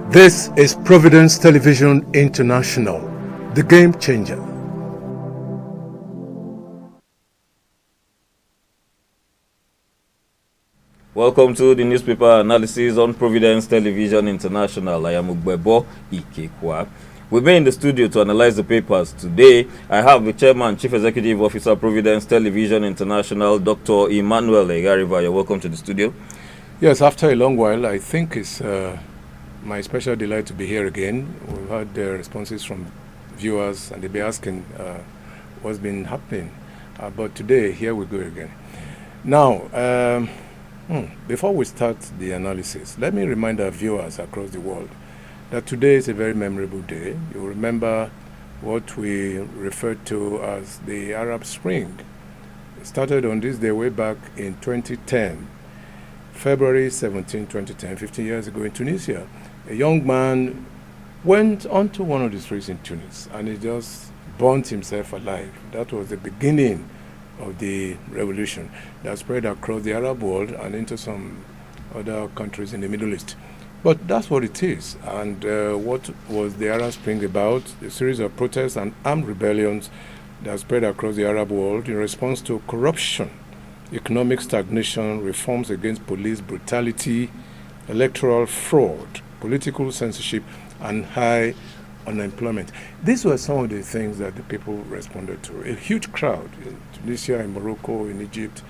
This is Providence Television International, the game changer. Welcome to the newspaper analysis on Providence Television International. I am Ugbebo Ikekwa. With me in the studio to analyze the papers today, I have the Chairman, Chief Executive Officer, Providence Television International, Dr. Emmanuel Egariva. You're welcome to the studio. Yes, after a long while, I think it's my special delight to be here again. We've had responses from viewers and they'll be asking what's been happening. But today, here we go again. Now, before we start the analysis, let me remind our viewers across the world that today is a very memorable day. You remember what we referred to as the Arab Spring. It started on this day way back in 2010, February 17, 2010, 15 years ago in Tunisia. A young man went onto one of the streets in Tunis and he just burnt himself alive. That was the beginning of the revolution that spread across the Arab world and into some other countries in the Middle East. But that's what it is. And what was the Arab Spring about? A series of protests and armed rebellions that spread across the Arab world in response to corruption, economic stagnation, reforms against police brutality, electoral fraud, political censorship, and high unemployment. These were some of the things that the people responded to. A huge crowd in Tunisia, in Morocco, in Egypt,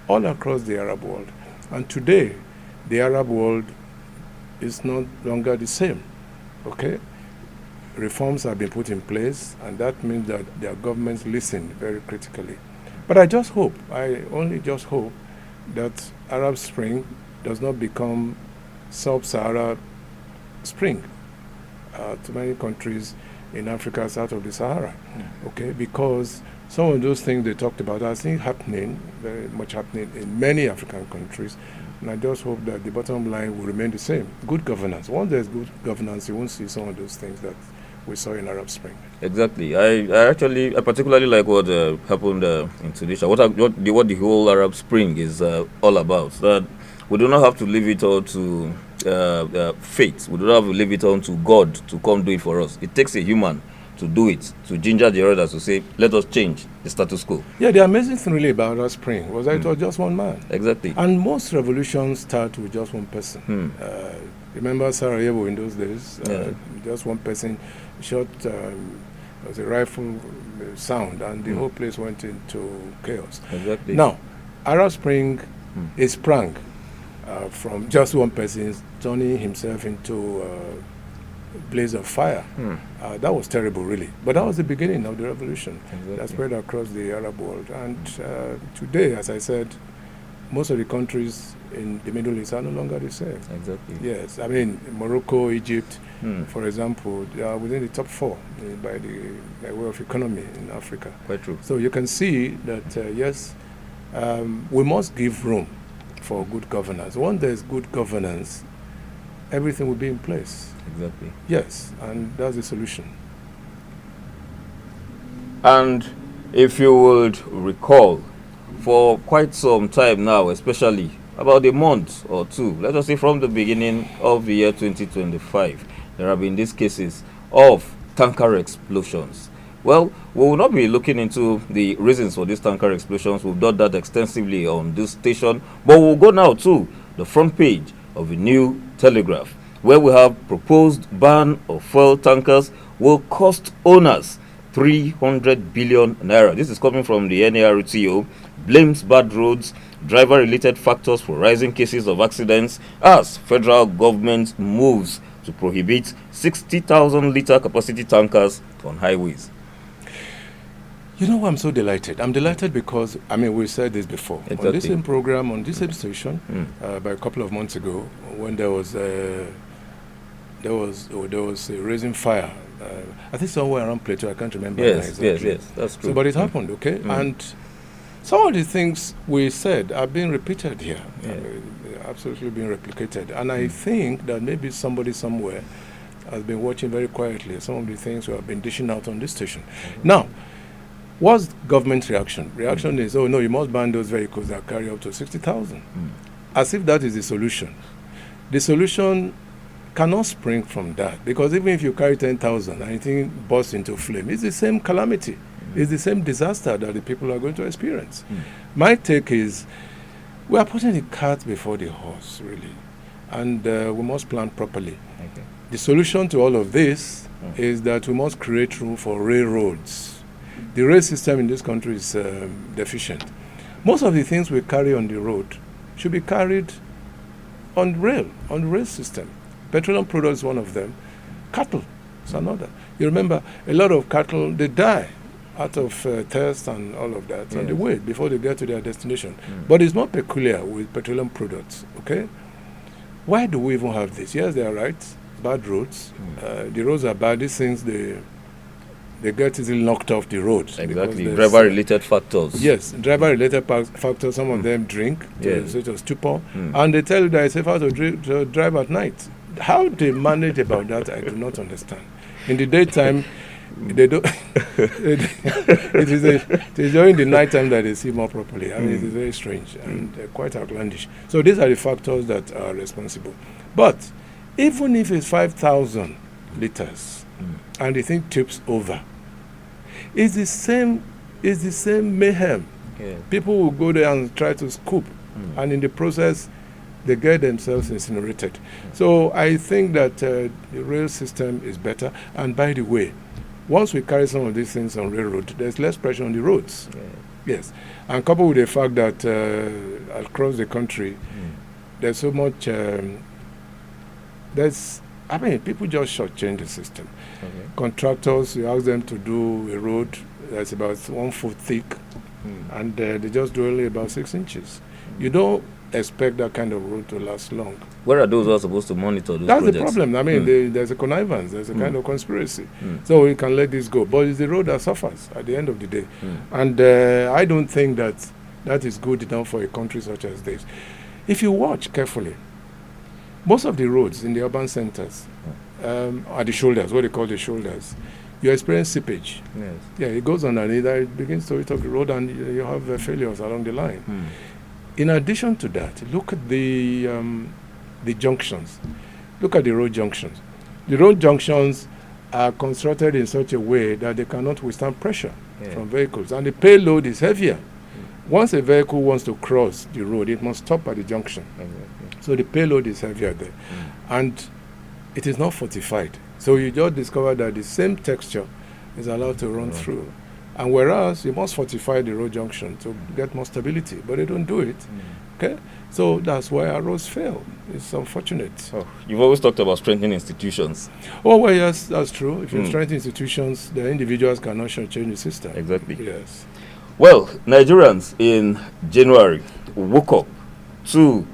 all across the Arab world. And today, the Arab world is no longer the same, okay? Reforms have been put in place, and that means that their governments listen very critically. But I only just hope that Arab Spring does not become Sub-Sahara Spring to many countries in Africa south of the Sahara, okay? Because some of those things they talked about are still happening, very much happening in many African countries, and I just hope that the bottom line will remain the same. Good governance. Once there's good governance, you won't see some of those things that we saw in Arab Spring. Exactly. I particularly like what happened in Tunisia. What the whole Arab Spring is all about. That we do not have to leave it all to fate. We do not have to leave it on to God to come do it for us. It takes a human to do it, to ginger the others to say, let us change the status quo. Yeah, the amazing thing really about Arab Spring was that it was just one man. Exactly. And most revolutions start with just one person. Remember Sarajevo in those days? Just one person shot was a rifle sound and the whole place went into chaos. Exactly. Now, Arab Spring is sprang from just one person turning himself into a blaze of fire. That was terrible, really. But that was the beginning of the revolution that spread across the Arab world. And today, as I said, most of the countries in the Middle East are no longer the same. Exactly. Yes, I mean, Morocco, Egypt, for example, they are within the top 4 by way of economy in Africa. Quite true. So you can see that, yes, we must give room for good governance. Once there's good governance, everything will be in place. Exactly. Yes, and that's the solution. And if you would recall, for quite some time now, especially about a month or two, let us say from the beginning of the year 2025, there have been these cases of tanker explosions. Well, we will not be looking into the reasons for these tanker explosions. We've done that extensively on this station. But we'll go now to the front page of the New Telegraph, where we have proposed ban of fuel tankers will cost owners 300 billion naira. This is coming from the NARTO. Blames bad roads, driver-related factors for rising cases of accidents as federal government moves to prohibit 60,000-litre capacity tankers on highways. You know why I'm so delighted? I'm delighted because, I mean, we said this before. Exactly. On this same program, on this same station, by a couple of months ago, when there was a raising fire. I think somewhere around Plateau, I can't remember. Yes, exactly. yes, that's true. So, but it happened, okay? And some of the things we said are being repeated here. Yeah. Absolutely being replicated. And I think that maybe somebody somewhere has been watching very quietly some of the things we have been dishing out on this station. Now, what's government reaction? Reaction is, oh no, you must ban those vehicles that carry up to 60,000. As if that is the solution. The solution cannot spring from that, because even if you carry 10,000 and anything bursts into flame, it's the same calamity. It's the same disaster that the people are going to experience. My take is we are putting the cart before the horse, really, and we must plan properly. Okay. The solution to all of this is that we must create room for railroads. The rail system in this country is deficient. Most of the things we carry on the road should be carried on the rail system. Petroleum products is one of them. Cattle is another. You remember, a lot of cattle, they die out of thirst and all of that on the way before they get to their destination. But it's not peculiar with petroleum products, okay? Why do we even have this? Yes, they are right. Bad roads. The roads are bad. These things, they get easily knocked off the road. Exactly. Driver-related factors. Yes, driver-related factors. Some of them drink to sort of stupor. And they tell you that it's safer to drive at night. How they manage about that, I do not understand. In the daytime, they don't. it is during the night time that they see more properly. I mean, it is very strange and quite outlandish. So these are the factors that are responsible. But even if it's 5,000 liters and the thing tips over, it's the same mayhem. Yeah. People will go there and try to scoop, and in the process, they get themselves incinerated. So I think that the rail system is better. And by the way, once we carry some of these things on railroad, there's less pressure on the roads. Yes. And coupled with the fact that across the country, there's so much, people just shortchange the system. Okay. Contractors, you ask them to do a road that's about 1 foot thick, and they just do only about 6 inches. You don't expect that kind of road to last long. Where are those who are supposed to monitor those That's projects? the problem. I mean, there's a connivance, there's a kind of conspiracy. So we can let this go. But it's the road that suffers at the end of the day. And I don't think that is good enough for a country such as this. If you watch carefully, most of the roads in the urban centers are the shoulders, what they call the shoulders. You experience seepage. Yes. Yeah, it goes underneath, it begins to eat up the road, and you have failures along the line. In addition to that, look at the junctions. Look at the road junctions. The road junctions are constructed in such a way that they cannot withstand pressure from vehicles, and the payload is heavier. Once a vehicle wants to cross the road, it must stop at the junction. So the payload is heavier there. And it is not fortified. So you just discover that the same texture is allowed to run through. And whereas you must fortify the road junction to get more stability, but they don't do it. Okay? So that's why our roads fail. It's unfortunate. Oh, you've always talked about strengthening institutions. Oh, well, yes, that's true. If you strengthen institutions, the individuals cannot change the system. Exactly. Yes. Well, Nigerians in January woke up to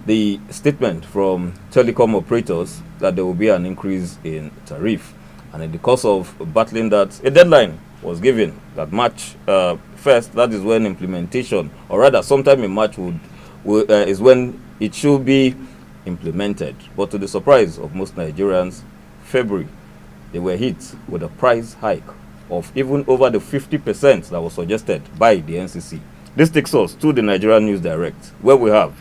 the statement from telecom operators that there will be an increase in tariff. And in the course of battling that, a deadline was given that March 1st, that is when implementation, or rather sometime in March is when it should be implemented. But to the surprise of most Nigerians, February, they were hit with a price hike of even over the 50% that was suggested by the NCC. This takes us to the Nigerian News Direct, where we have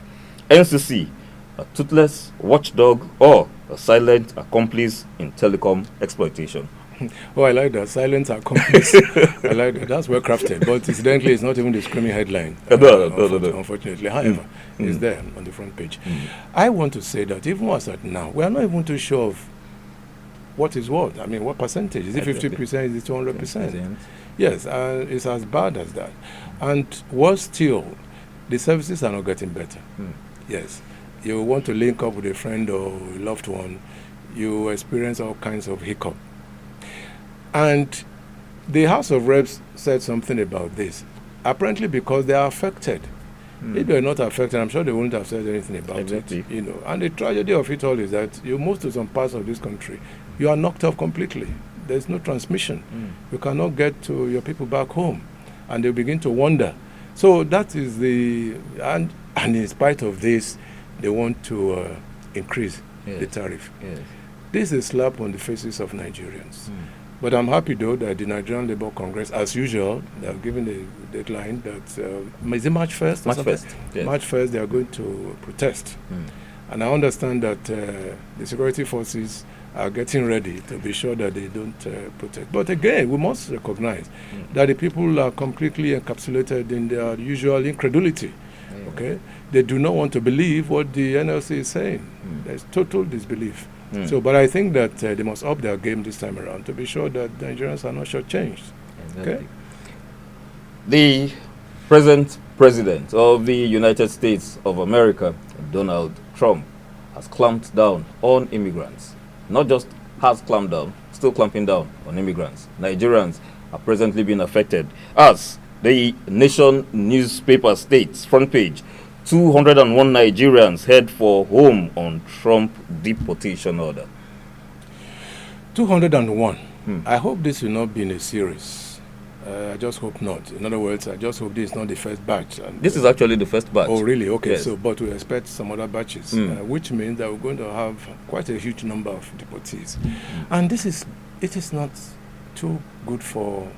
NCC, a toothless watchdog or a silent accomplice in telecom exploitation. Oh, I like that. Silent accomplice. I like that. That's well crafted. But incidentally, it's not even the screaming headline. No. Unfortunately. However, it's there on the front page. I want to say that even as at now, we are not even too sure of what is what. I mean, what percentage? Is it 50%? Is it 200%? Yes, it's as bad as that. And worse still, the services are not getting better. Yes. You want to link up with a friend or a loved one, you experience all kinds of hiccup. And the House of Reps said something about this. Apparently because they are affected. If they are not affected, I'm sure they wouldn't have said anything about it. You know. And the tragedy of it all is that you move to some parts of this country, you are knocked off completely. There's no transmission. You cannot get to your people back home. And they begin to wonder. So that is and in spite of this, they want to increase the tariff. This is a slap on the faces of Nigerians. But I'm happy, though, that the Nigerian Labour Congress, as usual, they have given a deadline that, is it March 1st? March 1st. Yes. March 1st, they are going to protest. And I understand that the security forces are getting ready to be sure that they don't protect. But again, we must recognize that the people are completely encapsulated in their usual incredulity. Okay, they do not want to believe what the NLC is saying. There's total disbelief. So, but I think that they must up their game this time around to be sure that Nigerians are not shortchanged. Okay. The present president of the United States of America, Donald Trump, has clamped down on immigrants. Not just has clamped down, still clamping down on immigrants. Nigerians are presently being affected. As the Nation newspaper states, front page, 201 Nigerians head for home on Trump deportation order. 201. I hope this will not be in a series. I just hope not. In other words, I just hope this is not the first batch. And this is actually the first batch. Oh, really? Okay. Yes. So, but we expect some other batches, which means that we're going to have quite a huge number of deportees. And it is not too good for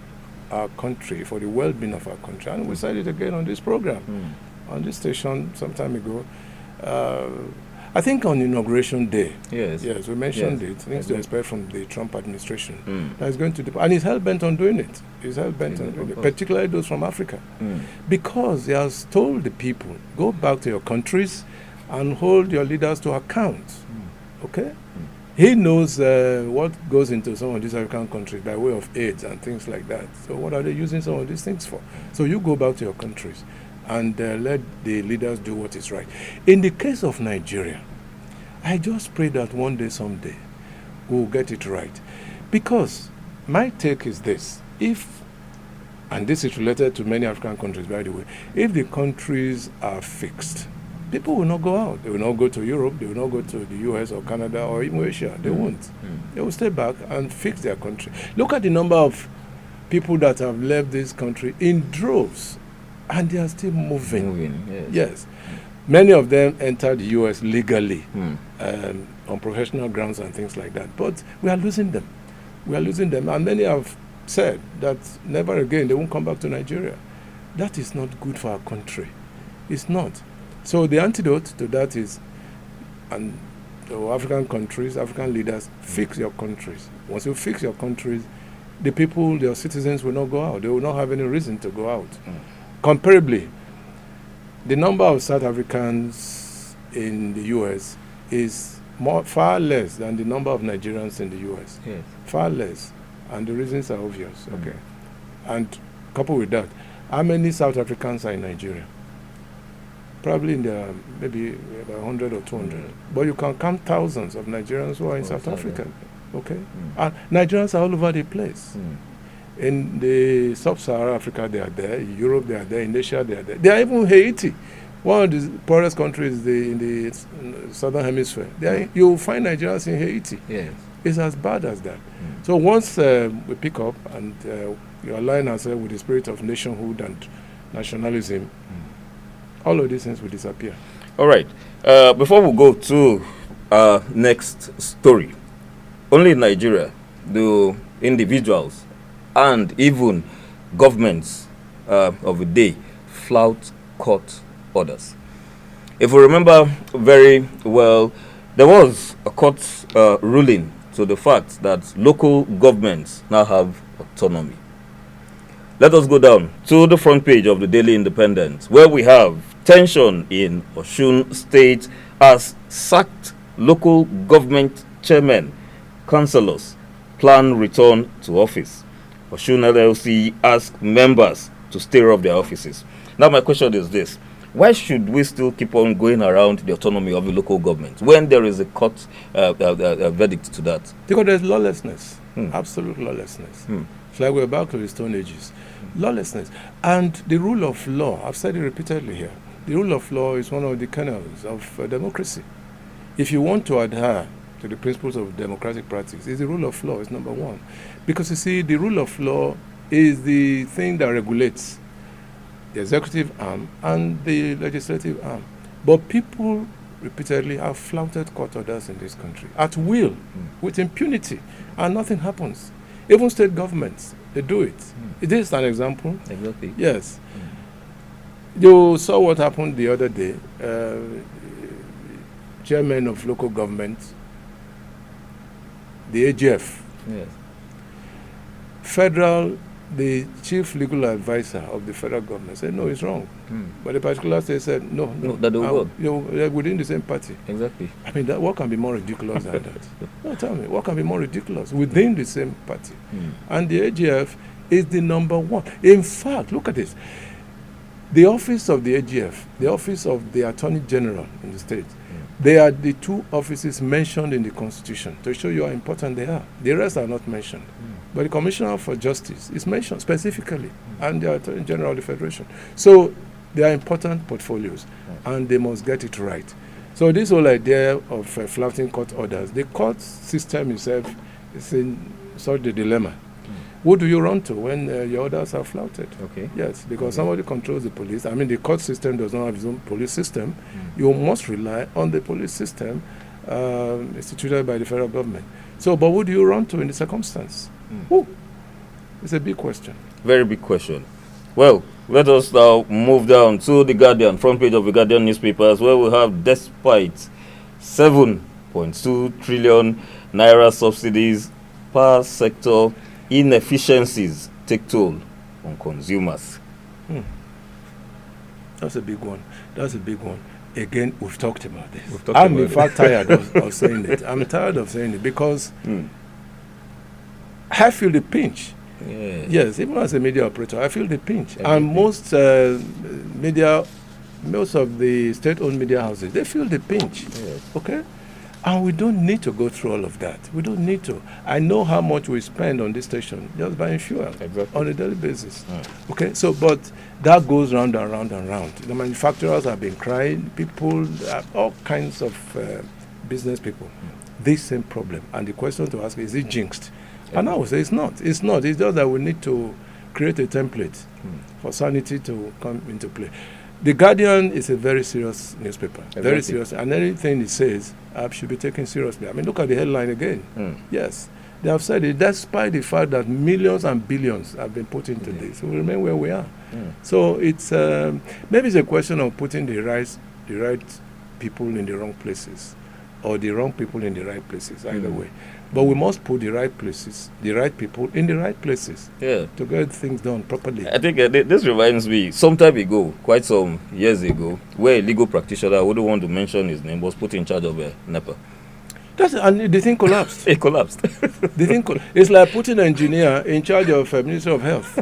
our country, for the well-being of our country. And we said it again on this program, on this station some time ago. I think on Inauguration Day, yes, we mentioned it, things to expect from the Trump administration. That is going to depart. And he's hell-bent on doing it. He's hell-bent on doing it, particularly those from Africa. Because he has told the people, go back to your countries and hold your leaders to account. Okay? He knows what goes into some of these African countries by way of AIDS and things like that. So what are they using some of these things for? So you go back to your countries and let the leaders do what is right. In the case of Nigeria, I just pray that one day, someday, we'll get it right. Because my take is this: and this is related to many African countries, by the way, if the countries are fixed, people will not go out. They will not go to Europe, they will not go to the US or Canada or even Asia. They won't. They will stay back and fix their country. Look at the number of people that have left this country in droves, and they are still moving. Yes. Many of them entered the US legally on professional grounds and things like that. But we are losing them. And many have said that never again they won't come back to Nigeria. That is not good for our country. It's not. So the antidote to that is, and the African countries, African leaders, fix your countries. Once you fix your countries, the people, your citizens will not go out. They will not have any reason to go out. Comparably, the number of South Africans in the U.S. is far less than the number of Nigerians in the U.S. Yes. Far less. And the reasons are obvious. Okay. And coupled with that, how many South Africans are in Nigeria? Probably in the maybe about 100 or 200. But you can count thousands of Nigerians who are in South Africa. Okay? And Nigerians are all over the place. In the sub-Saharan Africa, they are there. In Europe, they are there. In Asia, they are there. They are even Haiti, one of the poorest countries in the southern hemisphere. You will find Nigerians in Haiti. Yes. It's as bad as that. So once we pick up and you align ourselves with the spirit of nationhood and nationalism, all of these things will disappear. All right. Before we go to our next story, only in Nigeria do individuals and even governments of the day flout court orders. If we remember very well, there was a court ruling to the fact that local governments now have autonomy. Let us go down to the front page of the Daily Independent, where we have tension in Osun State as sacked local government chairmen, councillors plan return to office. Osun LLC asked members to stir up their offices. Now my question is this: why should we still keep on going around the autonomy of the local government when there is a court verdict to that? Because there's lawlessness, absolute lawlessness. It's like we're back to the Stone Ages. Lawlessness. And the rule of law, I've said it repeatedly here, the rule of law is one of the kernels of democracy. If you want to adhere to the principles of democratic practice, it's the rule of law, it's number one. Because you see, the rule of law is the thing that regulates the executive arm and the legislative arm. But people repeatedly have flouted court orders in this country at will, with impunity, and nothing happens. Even state governments, they do it. Is this an example? Exactly. Yes. You saw what happened the other day. chairmen of local governments, the AGF, Yes. the chief legal advisor of the federal government said, no, it's wrong. But the particular state said, no, that they will work. They're within the same party. Exactly. I mean, what can be more ridiculous than that? No, tell me, what can be more ridiculous within the same party? And the AGF is the number one. In fact, look at this. The office of the AGF, the office of the Attorney General in the state, they are the two offices mentioned in the Constitution to show you how important they are. The rest are not mentioned. But the Commissioner for Justice is mentioned specifically, and the Attorney General of the Federation. So they are important portfolios, and they must get it right. So this whole idea of flouting court orders, the court system itself is in sort of a dilemma. Who do you run to when your orders are flouted? Okay. Yes, because somebody controls the police. I mean, the court system does not have its own police system. You must rely on the police system instituted by the federal government. So, but who do you run to in the circumstance? Who? It's a big question. Very big question. Well, let us now move down to the Guardian, front page of the Guardian newspapers, where we have, despite 7.2 trillion naira subsidies, power sector inefficiencies take toll on consumers. That's a big one. That's a big one. Again, we've talked about this. I'm in fact tired of saying it. I'm tired of saying it because I feel the pinch. Yeah. Yes, even as a media operator, I feel the pinch. Everything. And most of the state-owned media houses, they feel the pinch. Yes. Okay? And we don't need to go through all of that. We don't need to. I know how much we spend on this station just buying fuel on a daily basis. Okay, so but that goes round and round and round. The manufacturers have been crying, people, all kinds of business people. This same problem. And the question to ask is it jinxed? And I would say it's not. It's not. It's just that we need to create a template for sanity to come into play. The Guardian is a very serious newspaper, very serious, and anything it says should be taken seriously. I mean, look at the headline again. Yes, they have said it, despite the fact that millions and billions have been put into this, we remain where we are. So it's maybe it's a question of putting the right people in the wrong places, or the wrong people in the right places, either way. But we must put the right places, the right people in the right places to get things done properly. I think this reminds me, some time ago, quite some years ago, where a legal practitioner, I wouldn't want to mention his name, was put in charge of NEPA. And the thing collapsed. It collapsed. The thing it's like putting an engineer in charge of Ministry of Health.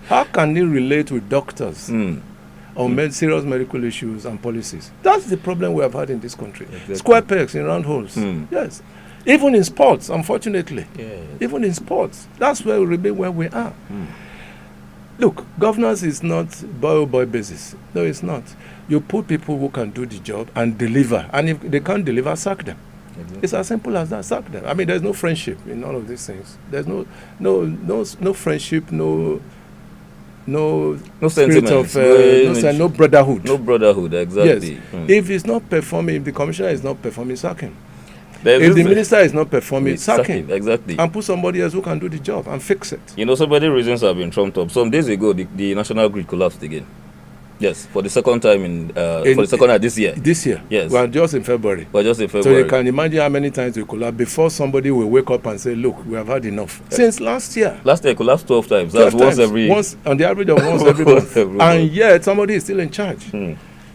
How can he relate with doctors on serious medical issues and policies? That's the problem we have had in this country. Exactly. Square pegs in round holes. Yes. Even in sports, unfortunately. Yes. Even in sports. That's where we remain where we are. Look, governance is not boy basis. No, it's not. You put people who can do the job and deliver. And if they can't deliver, sack them. Exactly. It's as simple as that. Sack them. I mean, there's no friendship in all of these things. There's no friendship, no spirit of no brotherhood. No brotherhood, exactly. Yes. If he's not performing, if the commissioner is not performing, sack him. If the minister is not performing, sack him. Exactly. And put somebody else who can do the job and fix it. You know, so many reasons have been trumped up. Some days ago, the national grid collapsed again. Yes, for the second time for the second time this year. This year? Yes. Well, just in February. But just in So February. you can imagine how many times we collapse before somebody will wake up and say, look, we have had enough. Since last year. Last year, it collapsed 12 times. That's once every... On the average of once every month. Every And month. yet, somebody is still in charge.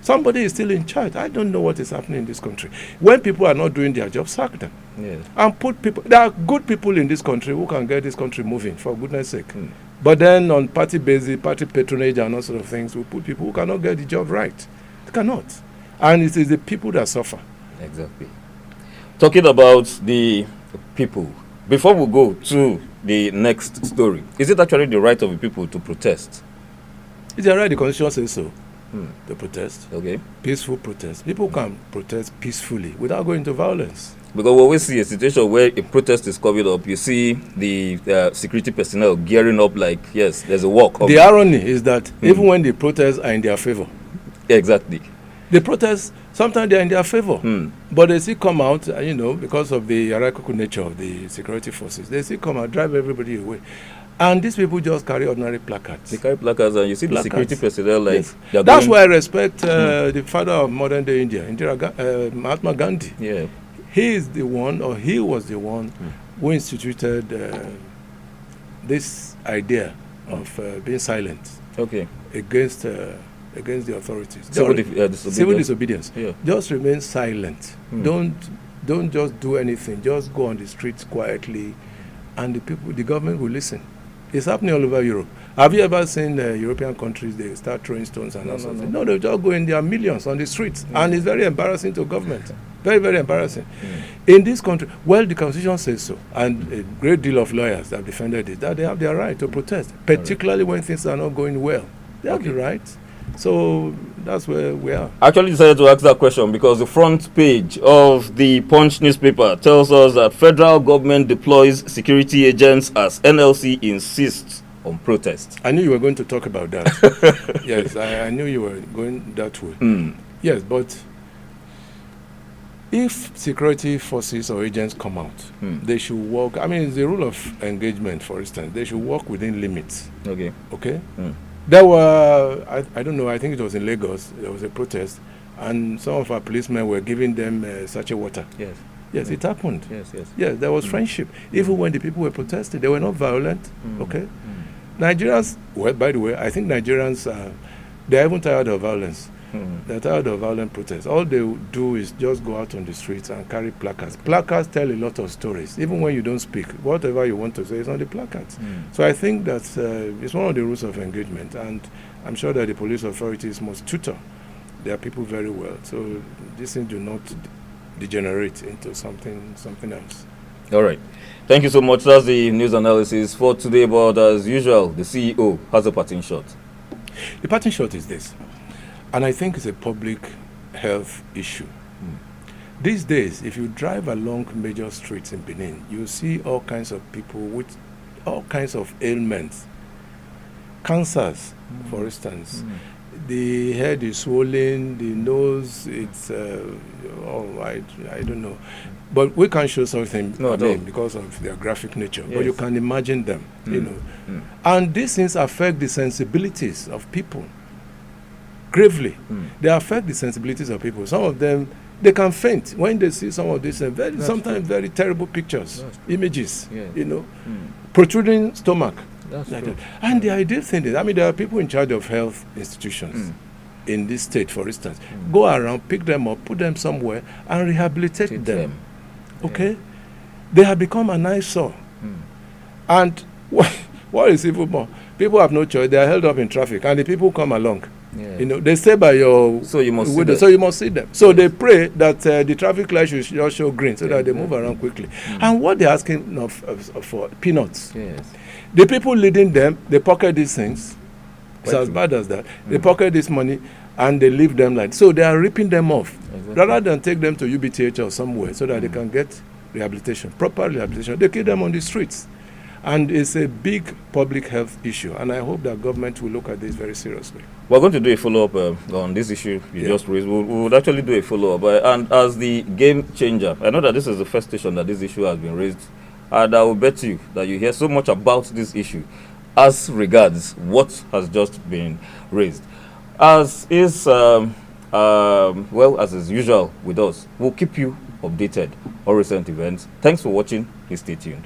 Somebody is still in charge. I don't know what is happening in this country. When people are not doing their job, sack them. Yes. And put people... There are good people in this country who can get this country moving, for goodness sake. But then on party basis, party patronage and all sort of things, we put people who cannot get the job right. They cannot. And it is the people that suffer. Exactly. Talking about the people, before we go to the next story, is it actually the right of the people to protest? It's all right, the Constitution says so. To protest. Okay. Peaceful protest. People can protest peacefully without going to violence. Because we always see a situation where a protest is coming up, you see the security personnel gearing up like, yes, there's a walk. The irony is that even when the protests are in their favor, exactly. The protests, sometimes they're in their favor, but they still come out, because of the hierarchical nature of the security forces, they still come out, drive everybody away. And these people just carry ordinary placards. They carry placards, and you see the security personnel like. Yes. they're That's going- why I respect the father of modern day India, Mahatma Gandhi. Yeah. He is the one, or he was the one, who instituted this idea of being silent Okay. against the authorities. Civil Civil disobedience. Yeah. Just remain silent. Don't just do anything. Just go on the streets quietly, and the government will listen. It's happening all over Europe. Have you ever seen European countries, they start throwing stones and all sorts? No, they just go in, there are millions on the streets, and it's very embarrassing to government. Very, very embarrassing. In this country, well, the Constitution says so, and a great deal of lawyers have defended it, that they have their right to protest, particularly when things are not going well. They have the right. So that's where we are. I actually decided to ask that question because the front page of the Punch newspaper tells us that federal government deploys security agents as NLC insists on protest. I knew you were going to talk about that. Yes, I knew you were going that way. Yes, but if security forces or agents come out, they should work. I mean, it's the rule of engagement, for instance. They should work within limits. Okay. Okay? There were, I don't know, I think it was in Lagos, there was a protest, and some of our policemen were giving them sachet water. Yes. Yes, it happened. Yes. Yes, there was friendship. Even when the people were protesting, they were not violent. Okay? Nigerians, well, by the way, I think Nigerians, they're even tired of violence. They're tired of violent protests. All they do is just go out on the streets and carry placards. Placards tell a lot of stories. Even when you don't speak, whatever you want to say is on the placards. So I think that it's one of the rules of engagement, and I'm sure that the police authorities must tutor their people very well, so these things do not degenerate into something else. All right. Thank you so much. That's the news analysis for today. But as usual, the CEO has a parting shot. The parting shot is this, and I think it's a public health issue. These days, if you drive along major streets in Benin, you see all kinds of people with all kinds of ailments. Cancers, for instance. The head is swollen, the nose, it's, I don't know. But we can't show something because of their graphic nature. Yes. But you can imagine them, you know. And these things affect the sensibilities of people gravely. They affect the sensibilities of people. Some of them, they can faint when they see some of these sometimes very terrible pictures, images, you know, protruding stomach. And the ideal thing is, I mean, there are people in charge of health institutions in this state, for instance. Go around, pick them up, put them somewhere, and rehabilitate them. Okay? They have become an eyesore. And what is even more? People have no choice. They are held up in traffic, and the people come along. You know, they stay by your so you must see them. So they pray that the traffic light should just show green so that they move around quickly. And what they're asking for peanuts. The people leading them, they pocket these things. It's as bad as that. They pocket this money and they leave them like so. They are ripping them off rather than take them to UBTH or somewhere so that they can get rehabilitation, proper rehabilitation. They kill them on the streets. And it's a big public health issue, and I hope that government will look at this very seriously. We're going to do a follow-up on this issue you just raised. We would actually do a follow-up. And as the game changer, I know that this is the first station that this issue has been raised, and I will bet you that you hear so much about this issue as regards what has just been raised. As is, well, as is usual with us, we'll keep you updated on recent events. Thanks for watching. Please stay tuned.